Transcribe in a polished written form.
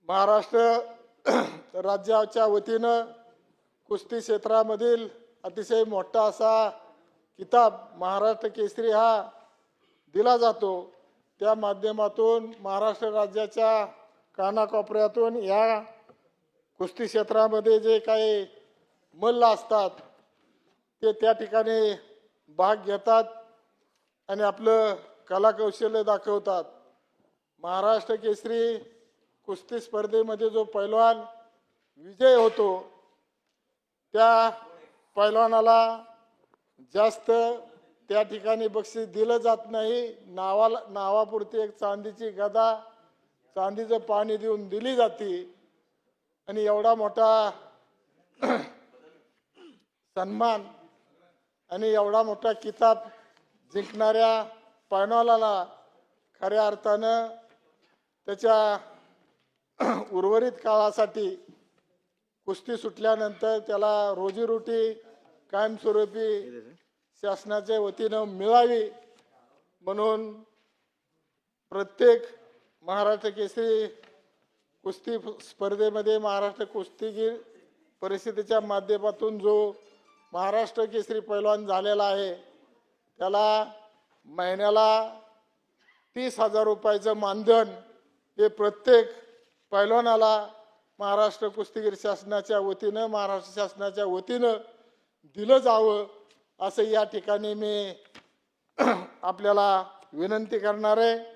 महाराष्ट्र राज्याच्या वतीनं कुस्ती क्षेत्रामधील अतिशय मोठा असा किताब महाराष्ट्र केसरी हा दिला जातो। त्या माध्यमातून महाराष्ट्र राज्याच्या कानाकोपऱ्यातून या कुस्ती क्षेत्रामध्ये जे काही मल्ल असतात ते त्या ठिकाणी भाग घेतात आणि आपलं कलाकौशल्य दाखवतात। महाराष्ट्र केसरी कुस्ती स्पर्धेमध्ये जो पैलवान विजय होतो त्या पैलवानाला जास्त त्या ठिकाणी बक्षीस दिलं जात नाही। नावापुरती एक चांदीची गदा, चांदीचं पाणी देऊन दिली जाते आणि एवढा मोठा सन्मान आणि एवढा मोठा किताब जिंकणाऱ्या पैलवानाला खऱ्या अर्थानं त्याच्या उर्वरित काळासाठी कुस्ती सुटल्यानंतर त्याला रोजीरोटी कायमस्वरूपी शासनाच्या वतीनं मिळावी म्हणून प्रत्येक महाराष्ट्र केसरी कुस्ती स्पर्धेमध्ये महाराष्ट्र कुस्तीगीर परिषदेच्या माध्यमातून जो महाराष्ट्र केसरी पैलवान झालेला आहे त्याला महिन्याला 30,000 रुपयाचं मानधन हे प्रत्येक पैलवानाला महाराष्ट्र कुस्तीगीर शासनाच्या वतीनं महाराष्ट्र शासनाच्या वतीनं दिलं जावं असं या ठिकाणी मी आपल्याला विनंती करणार आहे।